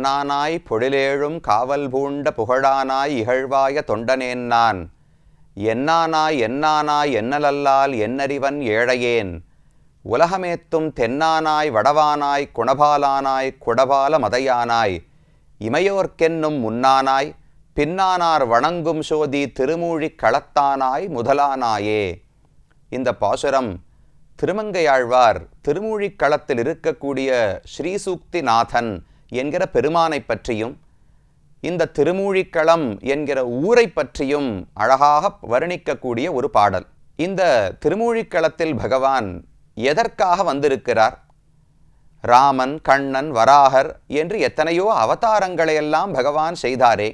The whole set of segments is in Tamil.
கண்ணானாய் பொழிலேழும் காவல் பூண்ட புகழானாய் இகழ்வாய தொண்டனேன் நான். என்னானாய் என்னானாய் என்னலல்லால் என்னறிவன் ஏழையேன். உலகமேத்தும் தென்னானாய் வடவானாய் குணபாலானாய் குடபால மதையானாய் இமையோர்க்கென்னும் முன்னானாய் பின்னானார் வணங்கும் சோதி திருமூழிக் களத்தானாய் முதலானாயே. இந்த பாசுரம் திருமங்கையாழ்வார் திருமூழிக் களத்தில் இருக்கக்கூடிய ஸ்ரீசூக்திநாதன் என்கிற பெருமானை பற்றியும் இந்த திருமூழிக்களம் என்கிற ஊரை பற்றியும் அழகாக வர்ணிக்கக்கூடிய ஒரு பாடல். இந்த திருமூழிக்களத்தில் பகவான் எதற்காக வந்திருக்கிறார்? ராமன், கண்ணன், வராகர் என்று எத்தனையோ அவதாரங்களையெல்லாம் பகவான் செய்தாரே,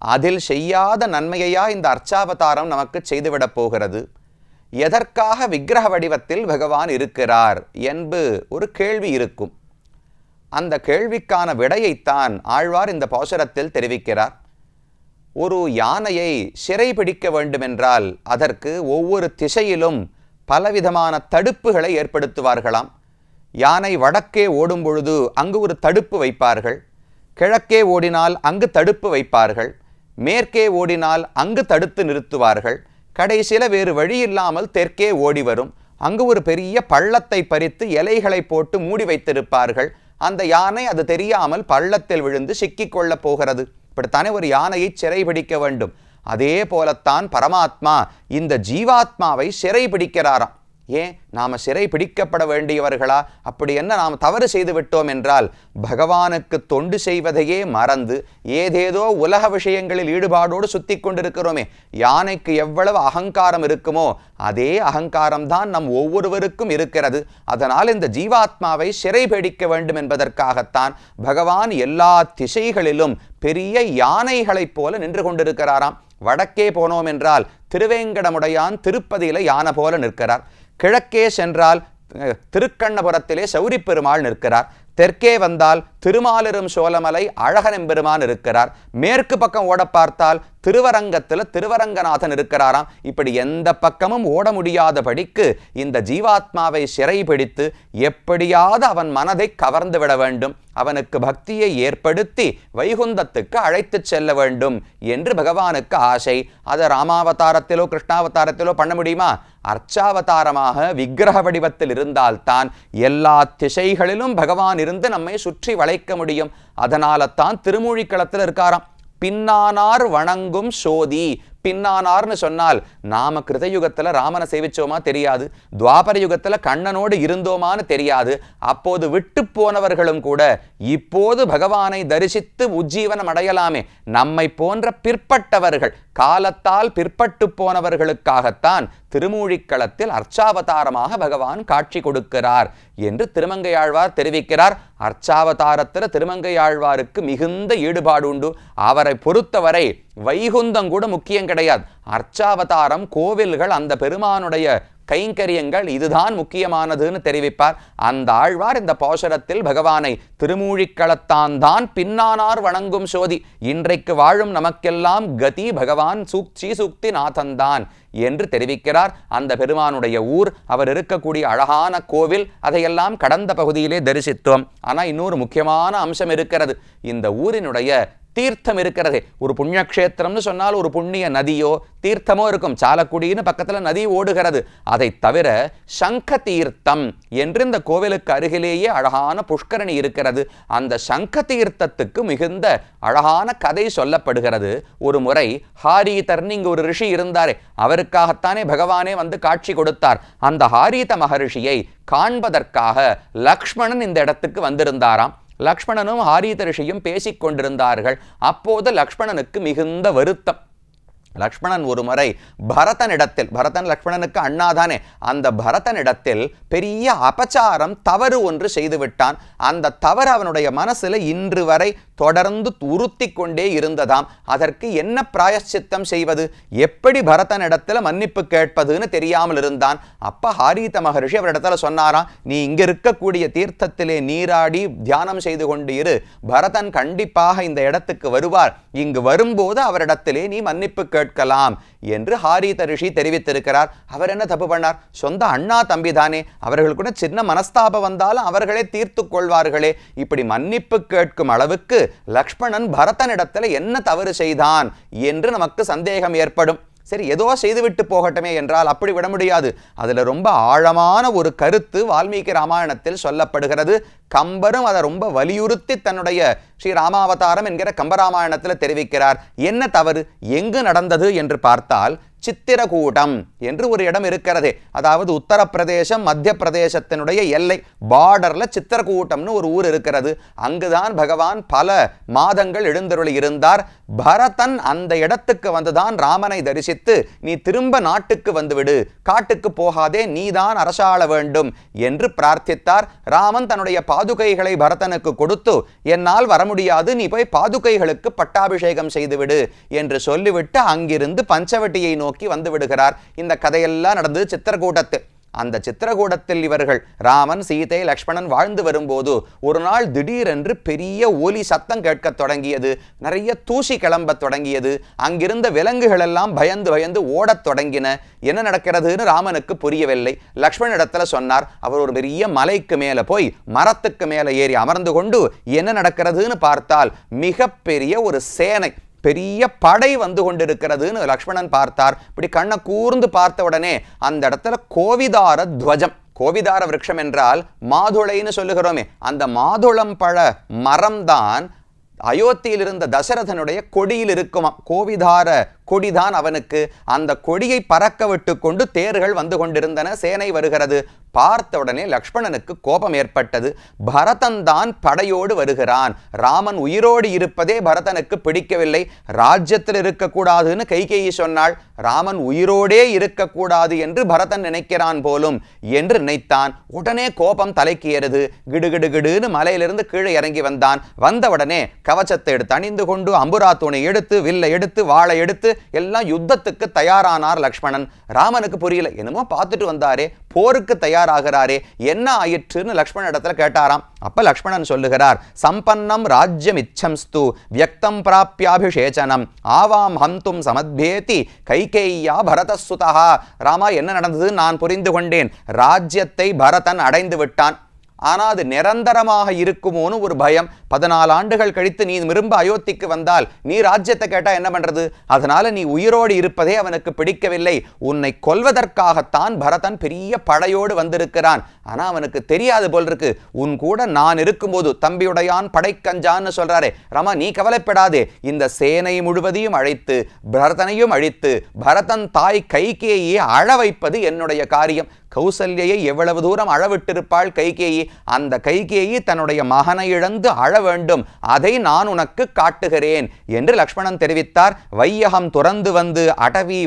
அதில் செய்யாத நன்மையா இந்த அர்ச்சாவதாரம் நமக்கு செய்துவிடப் போகிறது? எதற்காக விக்கிரக வடிவத்தில் பகவான் இருக்கிறார் என்பது ஒரு கேள்வி இருக்கும். அந்த கேள்விக்கான விடையைத்தான் ஆழ்வார் இந்த பாசுரத்தில் தெரிவிக்கிறார். ஒரு யானையை சிறை பிடிக்க வேண்டுமென்றால் அதற்கு ஒவ்வொரு திசையிலும் பலவிதமான தடுப்புகளை ஏற்படுத்துவார்களாம். யானை வடக்கே ஓடும் பொழுது அங்கு ஒரு தடுப்பு வைப்பார்கள், கிழக்கே ஓடினால் அங்கு தடுப்பு வைப்பார்கள், மேற்கே ஓடினால் அங்கு தடுத்து நிறுத்துவார்கள், கடைசியில் வேறு வழி இல்லாமல் தெற்கே ஓடி வரும், அங்கு ஒரு பெரிய பள்ளத்தை பறித்து இலைகளை போட்டு மூடி வைத்திருப்பார்கள். அந்த யானை அது தெரியாமல் பள்ளத்தில் விழுந்து சிக்கிக்கொள்ளப் போகிறது. இப்படித்தானே ஒரு யானையை சிறை பிடிக்க வேண்டும். அதே போலத்தான் பரமாத்மா இந்த ஜீவாத்மாவை சிறை பிடிக்கிறாராம். ஏன் நாம் சிறை பிடிக்கப்பட வேண்டியவர்களா? அப்படி என்ன நாம் தவறு செய்து விட்டோம் என்றால் பகவானுக்கு தொண்டு செய்வதையே மறந்து ஏதேதோ உலக விஷயங்களில் ஈடுபாடோடு சுத்தி கொண்டிருக்கிறோமே. யானைக்கு எவ்வளவு அகங்காரம் இருக்குமோ அதே அகங்காரம்தான் நம் ஒவ்வொருவருக்கும் இருக்கிறது. அதனால் இந்த ஜீவாத்மாவை சிறை பிடிக்க வேண்டும் என்பதற்காகத்தான் பகவான் எல்லா திசைகளிலும் பெரிய யானைகளைப் போல நின்று கொண்டிருக்கிறாராம். வடக்கே போனோம் என்றால் திருவேங்கடமுடையான் திருப்பதியில யானை போல நிற்கிறார். கிழக்கே சென்றால் திருக்கண்ணபுரத்திலே சௌரி பெருமாள் நிற்கிறார். தெற்கே வந்தால் திருமாலிரும் சோழமலை அழகனெம்பெருமான் இருக்கிறார். மேற்கு பக்கம் ஓட பார்த்தால் திருவரங்கத்தில் திருவரங்கநாதன் இருக்கிறாராம். இப்படி எந்த பக்கமும் ஓட முடியாதபடிக்கு இந்த ஜீவாத்மாவை சிறை பிடித்து எப்படியாவது அவன் மனதை கவர்ந்து விட வேண்டும், அவனுக்கு பக்தியை ஏற்படுத்தி வைகுந்தத்துக்கு அழைத்து செல்ல வேண்டும் என்று பகவானுக்கு ஆசை. அதை ராமாவதாரத்திலோ கிருஷ்ணாவதாரத்திலோ பண்ண முடியுமா? அர்ச்சாவதாரமாக விக்கிரக வடிவத்தில் இருந்தால்தான் எல்லா திசைகளிலும் பகவான் இருந்து நம்மை சுற்றி வளைக்க முடியும். அதனால தான் திருமூழிக்களத்தில் இருக்காராம். பின்னானார் வணங்கும் சோதி. பின்னானார்னு சொன்னால் நாம கிருதயுகத்துல ராமனை சேவிச்சோமா தெரியாது, துவாபர யுகத்துல கண்ணனோடு இருந்தோமான்னு தெரியாது. அப்போது விட்டு போனவர்களும் கூட இப்போது பகவானை தரிசித்து உஜ்ஜீவனம் அடையலாமே. நம்மை போன்ற பிற்பட்டவர்கள், காலத்தால் பிற்பட்டு போனவர்களுக்காகத்தான் திருமூழிக்களத்தில் அர்ச்சாவதாரமாக பகவான் காட்சி கொடுக்கிறார் என்று திருமங்கையாழ்வார் தெரிவிக்கிறார். அர்ச்சாவதாரத்தில் திருமங்கையாழ்வாருக்கு மிகுந்த ஈடுபாடு உண்டு. அவரை பொறுத்தவரை வைகுந்தம் கூட முக்கியம் கிடையாது. அர்ச்சாவதாரம், கோவில்கள், அந்த பெருமானுடைய கைங்கரியங்கள் இதுதான் முக்கியமானதுன்னு தெரிவிப்பார். அந்த ஆழ்வார் இந்த பாசுரத்தில் பகவானை திருமூழிக்களத்தான் தான் பின்னானார் வணங்கும் சோதி, இன்றைக்கு வாழும் நமக்கெல்லாம் கதி பகவான் ஸ்ரீசூக்தி நாதன்தான் என்று தெரிவிக்கிறார். அந்த பெருமானுடைய ஊர், அவர் இருக்கக்கூடிய அழகான கோவில், அதையெல்லாம் கடந்த பகுதியிலே தரிசித்தோம். ஆனால் இன்னொரு முக்கியமான அம்சம் இருக்கிறது. இந்த ஊரினுடைய தீர்த்தம் இருக்கிறதே. ஒரு புண்ணியக்ஷேத்திரம்னு சொன்னால் ஒரு புண்ணிய நதியோ தீர்த்தமோ இருக்கும். சாலக்குடின்னு பக்கத்தில் நதி ஓடுகிறது. அதை தவிர சங்க தீர்த்தம் என்று இந்த கோவிலுக்கு அருகிலேயே அழகான புஷ்கரணி இருக்கிறது. அந்த சங்க தீர்த்தத்துக்கு மிகுந்த அழகான கதை சொல்லப்படுகிறது. ஒரு முறை ஹாரீதர்னு இங்கு ஒரு ரிஷி இருந்தாரே, அவருக்காகத்தானே பகவானே வந்து காட்சி கொடுத்தார். அந்த ஹாரீத மகரிஷியை காண்பதற்காக லக்ஷ்மணன் இந்த இடத்துக்கு வந்திருந்தாராம். லக்ஷ்மணனும் ஹாரீத ரிஷியும் பேசிக் கொண்டிருந்தார்கள். அப்போது லக்ஷ்மணனுக்கு மிகுந்த வருத்தம். லக்ஷ்மணன் ஒரு முறை பரதனிடத்தில், பரதன் லக்ஷ்மணனுக்கு அண்ணாதானே, அந்த பரதனிடத்தில் பெரிய அபச்சாரம், தவறு ஒன்று செய்துவிட்டான். அந்த தவறு அவனுடைய மனசுல இன்று வரை தொடர்ந்து உறுத்தி கொண்டே இருந்ததாம். அதற்கு என்ன பிராயச்சித்தம் செய்வது, எப்படி பரதனிடத்துல மன்னிப்பு கேட்பதுன்னு தெரியாமல் இருந்தான். அப்ப ஹாரீத மகரிஷி அவரிடத்துல சொன்னாராம், நீ இங்க இருக்கக்கூடிய தீர்த்தத்திலே நீராடி தியானம் செய்து கொண்டு இரு, பரதன் கண்டிப்பாக இந்த இடத்துக்கு வருவார், இங்கு வரும்போது அவரிடத்திலே நீ மன்னிப்பு கேட்கலாம் என்று ஹாரீத ரிஷி தெரிவித்திருக்கிறார். அவர் என்ன தப்பு பண்ணார்? சொந்த அண்ணா தம்பி தானே, அவர்கள் கூட சின்ன மனஸ்தாபம் வந்தாலும் அவர்களே தீர்த்து கொள்வார்களே. இப்படி மன்னிப்பு கேட்கும் அளவுக்கு லக்ஷ்மணன் பரதனிடத்தில் என்ன தவறு செய்தான் என்று நமக்கு சந்தேகம் ஏற்படும். சரி, ஏதோ செய்துவிட்டு போகட்டுமே என்றால் அப்படி விட முடியாது. அதில் ரொம்ப ஆழமான ஒரு கருத்து வால்மீகி ராமாயணத்தில் சொல்லப்படுகிறது. கம்பரும் அதை ரொம்ப வலியுறுத்தி தன்னுடைய ஸ்ரீ ராமாவதாரம் என்கிற கம்பராமாயணத்தில் தெரிவிக்கிறார். என்ன தவறு எங்கு நடந்தது என்று பார்த்தால் சித்திரகூடம் என்று ஒரு இடம் இருக்கிறதே, அதாவது உத்தரப்பிரதேசம் மத்திய பிரதேசத்தினுடைய எல்லை பார்டர்ல சித்திரகூட்டம்னு ஒரு ஊர் இருக்கிறது. அங்குதான் பகவான் பல மாதங்கள் எழுந்தருளி இருந்தார். பரதன் அந்த இடத்துக்கு வந்துதான் ராமனை தரிசித்து, நீ திரும்ப நாட்டுக்கு வந்துவிடு, காட்டுக்கு போகாதே, நீதான் அரசாள வேண்டும் என்று பிரார்த்தித்தார். ராமன் தன்னுடைய பாதுகைகளை பரதனுக்கு கொடுத்து, என்னால் வர முடியாது, நீ போய் பாதுகைகளுக்கு பட்டாபிஷேகம் செய்துவிடு என்று சொல்லிவிட்டு அங்கிருந்து பஞ்சவட்டியை நோக்கி வந்து விடுகிறார். இந்த கதையெல்லாம் நடந்தது சித்திரகூடத்து. அந்த சித்திரகூடத்தில் இவர்கள் ராமன், சீதை, லக்ஷ்மணன் வாழ்ந்து வரும்போது ஒரு நாள் திடீரென்று பெரிய ஒலி சத்தம் கேட்க தொடங்கியது. நிறைய தூசி கிளம்ப தொடங்கியது. அங்கிருந்த விலங்குகள் எல்லாம் பயந்து பயந்து ஓடத் தொடங்கின. என்ன நடக்கிறதுன்னு ராமனுக்கு புரியவில்லை. லக்ஷ்மணன் இடத்துல சொன்னார். அவர் ஒரு பெரிய மலைக்கு மேலே போய் மரத்துக்கு மேலே ஏறி அமர்ந்து கொண்டு என்ன நடக்கிறதுன்னு பார்த்தால் மிகப்பெரிய ஒரு சேனை, பெரிய படை வந்து கொண்டிருக்கிறதுன்னு லக்ஷ்மணன் பார்த்தார். இப்படி கண்ணை கூர்ந்து பார்த்த உடனே அந்த இடத்துல கோவிதார துவஜம், கோவிதார விருட்சம் என்றால் மாதுளைன்னு சொல்லுகிறோமே, அந்த மாதுளம் பழ மரம்தான் அயோத்தியில் இருந்த தசரதனுடைய கொடியில் இருக்குமா. கோவிதார கொடிதான் அவனுக்கு. அந்த கொடியை பறக்க விட்டு கொண்டு தேர்கள் வந்து கொண்டிருந்தன. சேனை வருகிறது. பார்த்த உடனே லக்ஷ்மணனுக்கு கோபம் ஏற்பட்டது. பரதன் தான் படையோடு வருகிறான். ராமன் உயிரோடு இருப்பதே பரதனுக்கு பிடிக்கவில்லை. ராஜ்யத்தில் இருக்கக்கூடாதுன்னு கைகேயி சொன்னாள். ராமன் உயிரோடே இருக்கக்கூடாது என்று பரதன் நினைக்கிறான் போலும் என்று நினைத்தான். உடனே கோபம் தலைக்கு ஏறுது. கிடுகிடுகிடுன்னு மலையிலிருந்து கீழே இறங்கி வந்தான். வந்தவுடனே கவச்சத்தை எடுத்து அணிந்து கொண்டு அம்புரா தூணை எடுத்து வில்லை எடுத்து வாளை எடுத்து எல்லாம் யுத்தத்துக்கு தயாரானார் லக்ஷ்மணன். ராமனுக்கு புரியல, என்னமோ பார்த்துட்டு வந்தாரே, போருக்கு தயாராகிறாரே, என்ன ஆயிற்றுன்னு லக்ஷ்மணன் இடத்துல கேட்டாராம். அப்ப லக்ஷ்மணன் சொல்லுகிறார், சம்பன்னம் ராஜ்யம் இச்சம்ஸ்து வியக்தம் பிராப்யாபிஷேச்சனம் ஆவாம் ஹந்தும் சமத்பேதி கைகேய்யா பரதசுதா. ராமா, என்ன நடந்தது நான் புரிந்து கொண்டேன். ராஜ்யத்தை பரதன் அடைந்து விட்டான். ஆனால் அது நிரந்தரமாக இருக்குமோன்னு ஒரு பயம். 14 ஆண்டுகள் கழித்து நீ திரும்ப அயோத்திக்கு வந்தால் நீ ராஜ்யத்தை கேட்டா என்ன பண்றது? அதனால நீ உயிரோடு இருப்பதே அவனுக்கு பிடிக்கவில்லை. உன்னை கொல்வதற்காகத்தான் பரதன் பெரிய படையோடு வந்திருக்கிறான். ஆனா அவனுக்கு தெரியாது போல் இருக்கு. உன் கூட நான் இருக்கும்போது தம்பியுடையான் படைக்கஞ்சான்னு சொல்றாரே. ராமா, நீ கவலைப்படாதே. இந்த சேனை முழுவதையும் அழைத்து பரதனையும் அழித்து பரதன் தாய் கைகேயை அழ வைப்பது என்னுடைய காரியம். கௌசல்யை எவ்வளவு தூரம் அழவிட்டிருப்பாள் கைகேயி. அந்த கைகேயி தன்னுடைய மகனை இழந்து அழ வேண்டும். அதை நான் உனக்கு காட்டுகிறேன் என்று லக்ஷ்மணன் தெரிவித்தார். வையகம் துறந்து வந்து அடவி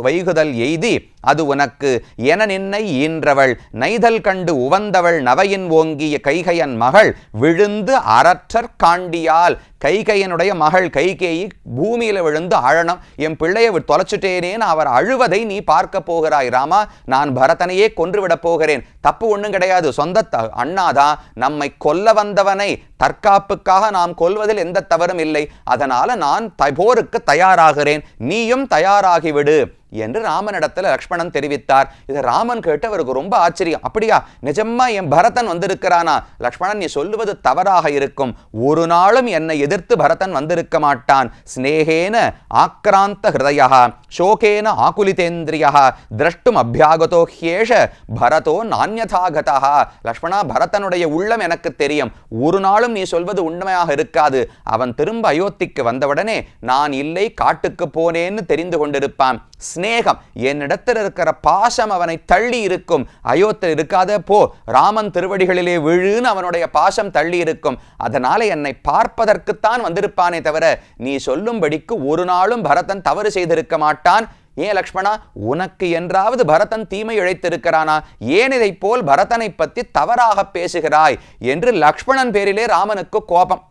வைகுதல் எய்தி அது உனக்கு என நின்னை ஈன்றவள் நைதல் கண்டு உவந்தவள் நவையின் ஓங்கிய கைகையன் மகள் விழுந்து அரற்றற் காண்டியால். கைகையனுடைய மகள் கைகேயி பூமியில விழுந்து அழணும். என் பிள்ளையை தொலைச்சுட்டேனேன்னு அவர் அழுவதை நீ பார்க்க போகிறாய். ராமா, நான் பரதனையே கொன்றுவிடப் போகிறேன். தப்பு ஒன்றும் கிடையாது. சொந்த அண்ணாதான். நம்மை கொல்ல வந்தவனை தற்காப்புக்காக நாம் கொல்வதில் எந்த தவறும் இல்லை. அதனால நான் போருக்கு தயாராகிறேன், நீயும் தயாராகிவிடு என்று ராமனிடத்தில் லக்ஷ்மணன் தெரிவித்தார். இதை ராமன் கேட்டு அவருக்கு ரொம்ப ஆச்சரியம். அப்படியா, நிஜமா என் பரதன் வந்திருக்கிறானா? லக்ஷ்மணன், நீ சொல்லுவது தவறாக இருக்கும். ஒரு நாளும் என்னை எதிர்த்து பரதன் வந்திருக்க மாட்டான். ஸ்நேகேன ஆக்ராந்த ஹிருதயா சோகேன ஆகுலிதேந்திரியா திரஷ்டும் அபியாகதோ ஹ்யேஷ பரதோ நான்யதாகதா. லக்ஷ்மணா, பரதனுடைய உள்ளம் எனக்கு தெரியும். ஒரு நாளும் நீ சொல்வது உண்மையாக இருக்காது. அவன் திரும்ப அயோத்திக்கு வந்தவுடனே நான் இல்லை, காட்டுக்கு போனேன்னு தெரிந்து கொண்டிருப்பான். ஸ்நேகம், என்னிடத்தில் இருக்கிற பாசம் அவனை தள்ளி இருக்கும். அயோத்தியில் இருக்காத போ, ராமன் திருவடிகளிலே விழுன்னு அவனுடைய பாசம் தள்ளி இருக்கும். அதனால என்னை பார்ப்பதற்குத்தான் வந்திருப்பானே தவிர நீ சொல்லும்படிக்கு ஒரு நாளும் பரதன் தவறு செய்திருக்க மாட்டான். ஏன் லக்ஷ்மணா, உனக்கு என்றாவது பரதன் தீமை இழைத்திருக்கிறானா? ஏன் இதை போல் பரதனை பற்றி தவறாக பேசுகிறாய் என்று லக்ஷ்மணன் பேரிலே ராமனுக்கு கோபம்.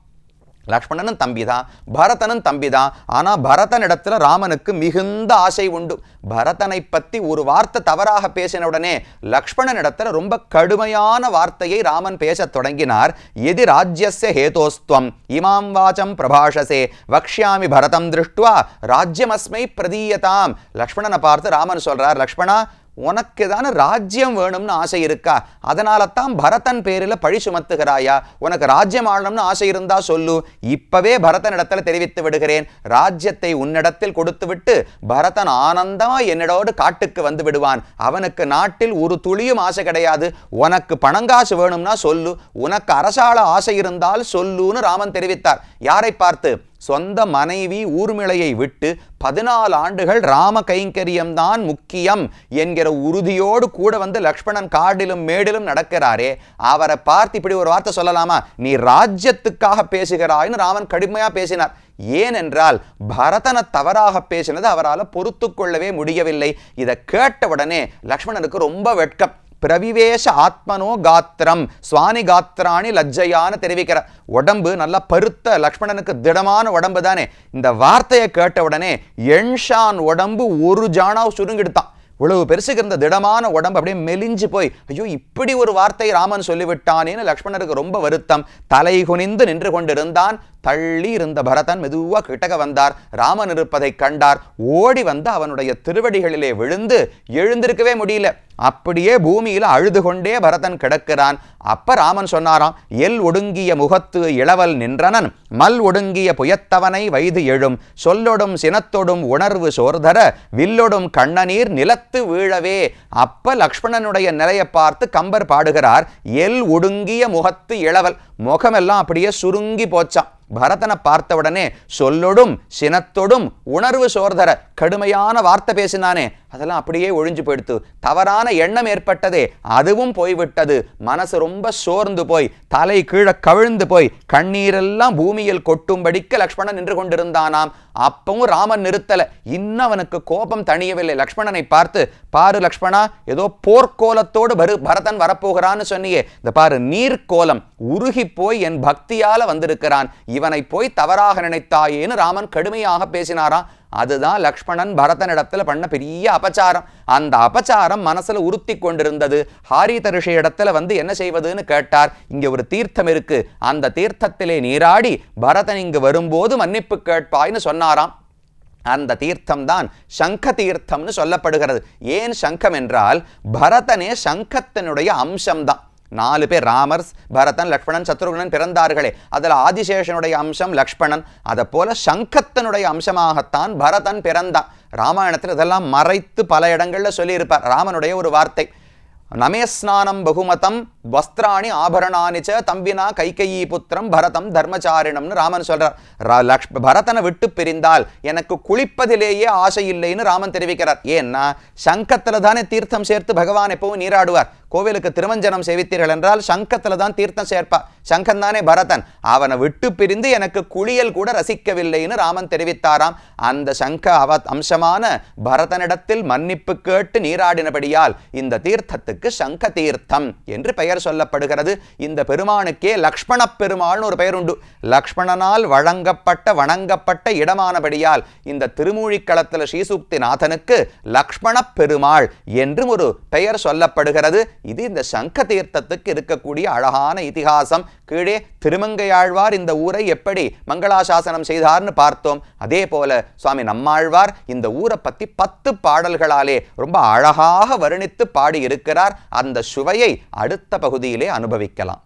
லக்ஷ்மணனும் தம்பிதான், பரதனும் தம்பிதான். ஆனா பரதனிடத்துல ராமனுக்கு மிகுந்த ஆசை உண்டு. பரதனை பத்தி ஒரு வார்த்தை தவறாக பேசின உடனே லக்ஷ்மணனிடத்துல ரொம்ப கடுமையான வார்த்தையை ராமன் பேசத் தொடங்கினார். எதி ராஜ்யஸ்ய ஹேதோஸ்துவம் இமாம் வாச்சம் பிரபாஷசே வக்ஷ்யாமி பரதம் திருஷ்டுவா ராஜ்யமஸ்மை பிரதீயதாம். லக்ஷ்மணனை பார்த்து ராமன் சொல்றார், லக்ஷ்மணா, உனக்கு தானே ராஜ்யம் வேணும்னு ஆசை இருக்கா? அதனால தான் பரதன் பேரில் பழி சுமத்துகிறாயா? உனக்கு ராஜ்யம் ஆளணும்னு ஆசை இருந்தா சொல்லு, இப்பவே பரதனிடத்தில் தெரிவித்து விடுகிறேன். ராஜ்யத்தை உன்னிடத்தில் கொடுத்து விட்டு பரதன் ஆனந்தமா என்னோடு காட்டுக்கு வந்து விடுவான். அவனுக்கு நாட்டில் ஒரு துளியும் ஆசை கிடையாது. உனக்கு பணங்காசு வேணும்னா சொல்லு, உனக்கு அரசாள ஆசை இருந்தால் சொல்லுன்னு ராமன் தெரிவித்தார். யாரை பார்த்து? சொந்த மனைவி ஊர்மிளையை விட்டு 14 ஆண்டுகள் ராம கைங்கரியம்தான் முக்கியம் என்கிற உறுதியோடு கூட வந்து லக்ஷ்மணன் காடிலும் மேடிலும் நடக்கிறாரே, அவரை பார்த்து இப்படி ஒரு வார்த்தை சொல்லலாமா? நீ ராஜ்யத்துக்காக பேசுகிறாய்னு ராமன் கடுமையா பேசினார். ஏனென்றால் பரதனை தவறாக பேசினது அவரால் பொறுத்து கொள்ளவே முடியவில்லை. இதை கேட்டவுடனே லக்ஷ்மணனுக்கு ரொம்ப வெட்கம். பிரவிவேஷ ஆத்மனோ காத்திரம் சுவானி காத்திராணி லஜ்ஜையான்னு தெரிவிக்கிறார். உடம்பு நல்லா பருத்த லக்ஷ்மணனுக்கு திடமான உடம்பு தானே. இந்த வார்த்தையை கேட்ட உடனே எண்ஷான் உடம்பு ஒரு ஜானாவை சுருங்கிடுத்தான். இவ்வளவு பெருசுக்கு இருந்த திடமான உடம்பு அப்படியே மெலிஞ்சு போய், ஐயோ இப்படி ஒரு வார்த்தை ராமன் சொல்லிவிட்டானேன்னு லக்ஷ்மணருக்கு ரொம்ப வருத்தம். தலை குனிந்து நின்று கொண்டிருந்தான். தள்ளி இருந்த பரதன் மெதுவா கிட்டக வந்தார். ராமன் இருப்பதை கண்டார். ஓடி வந்து அவனுடைய திருவடிகளிலே விழுந்து எழுந்திருக்கவே முடியல. அப்படியே பூமியில அழுது கொண்டே பரதன் கிடக்கிறான். அப்ப ராமன் சொன்னாராம், எல் ஒடுங்கிய முகத்து இளவல் நின்றனன் மல் ஒடுங்கிய புயத்தவனை வைது எழும் சொல்லொடும் சினத்தொடும் உணர்வு சோர்தர வில்லொடும் கண்ணநீர் நிலத்து வீழவே. அப்ப லக்ஷ்மணனுடைய நிலையை பார்த்து கம்பர் பாடுகிறார், எல் ஒடுங்கிய முகத்து இளவல், முகமெல்லாம் அப்படியே சுருங்கி போச்சான். பரதனை பார்த்தவுடனே சொல்லொடும் சினத்தொடும் உணர்வு சோர்தர, கடுமையான வார்த்தை பேசினானே அதெல்லாம் அப்படியே ஒழிஞ்சு போயிடுத்து. தவறான எண்ணம் ஏற்பட்டதே அதுவும் போய்விட்டது. மனசு ரொம்ப சோர்ந்து போய் தலை கீழே கவிழ்ந்து போய் கண்ணீரெல்லாம் பூமியில் கொட்டும்படிக்க லக்ஷ்மணன் நின்று கொண்டிருந்தானாம். அப்பவும் ராமன் நிறுத்தல. இன்னும் அவனுக்கு கோபம் தணியவில்லை. லக்ஷ்மணனை பார்த்து, பாரு லக்ஷ்மணா, ஏதோ போர்க்கோலத்தோடு பரதன் வரப்போகிறான்னு சொன்னியே, இந்த பாரு நீர்க்கோலம் உருகி போய் என் பக்தியால வந்திருக்கிறான், இவனை போய் தவறாக நினைத்தாயேன்னு ராமன் கடுமையாக பேசினாராம். அதுதான் லக்ஷ்மணன் பரதனிடத்துல பண்ண பெரிய அபச்சாரம். அந்த அபச்சாரம் மனசுல உறுத்தி கொண்டிருந்தது. ஹாரித ரிஷி இடத்துல வந்து என்ன செய்வதுன்னு கேட்டார். இங்க ஒரு தீர்த்தம் இருக்கு, அந்த தீர்த்தத்திலே நீராடி பரதன் இங்கு வரும்போது மன்னிப்பு கேட்பாய்னு சொன்னாராம். அந்த தீர்த்தம் தான் சங்க தீர்த்தம்னு சொல்லப்படுகிறது. ஏன் சங்கம் என்றால் பரதனே சங்கத்தினுடைய அம்சம்தான். 4 பேர் ராமர், பரதன், லக்ஷ்மணன், சத்ருகனன் பிறந்தார்களே, அதில் ஆதிசேஷனுடைய அம்சம் லக்ஷ்மணன். அதை போல சங்கத்தனுடைய அம்சமாகத்தான் பரதன் பிறந்தான். ராமாயணத்தில் இதெல்லாம் மறைத்து பல இடங்கள்ல சொல்லியிருப்பார். ராமனுடைய ஒரு வார்த்தை, நமேஸ்நானம் பகுமதம் வஸ்திராணி ஆபரணானிச்ச தம்பினா கைகையி புத்திரம் பரதம் தர்மச்சாரிணம்னு ராமன் சொல்றார். பரதனை விட்டு பிரிந்தால் எனக்கு குளிப்பதிலேயே ஆசை இல்லைன்னு ராமன் தெரிவிக்கிறார். ஏன்னா சங்கத்துல தானே தீர்த்தம் சேர்த்து பகவான் எப்பவும் நீராடுவார். கோவிலுக்கு திருமஞ்சனம் சேவித்தீர்கள் என்றால் சங்கத்துல தான் தீர்த்தம் சேர்ப்பா. சங்கம் தானே பரதன். அவனை விட்டு பிரிந்து எனக்கு குளியல் கூட ரசிக்கவில்லைன்னு ராமன் தெரிவித்தாராம். அந்த சங்க அம்சமான பரதனிடத்தில் மன்னிப்பு கேட்டு நீராடினபடியால் இந்த தீர்த்தத்துக்கு சங்க தீர்த்தம் என்று பெயர் சொல்லப்படுகிறது. இந்த பெருமானுக்கே லக்ஷ்மண பெருமாள்னு ஒரு பெயர் உண்டு. லக்ஷ்மணனால் வணங்கப்பட்ட இடமானபடியால் இந்த திருமூழிக்களத்தில் ஸ்ரீசூக்தி நாதனுக்கு லக்ஷ்மண பெருமாள் என்றும் ஒரு பெயர் சொல்லப்படுகிறது. இது இந்த சங்க தீர்த்தத்துக்கு இருக்கக்கூடிய அழகான இதிகாசம். கீழே திருமங்கையாழ்வார் இந்த ஊரை எப்படி மங்களாசாசனம் செய்தார்னு பார்த்தோம். அதே போல சுவாமி நம்மாழ்வார் இந்த ஊரை பத்தி 10 பாடல்களாலே ரொம்ப அழகாக வர்ணித்து பாடி இருக்கிறார். அந்த சுவையை அடுத்த பகுதியிலே அனுபவிக்கலாம்.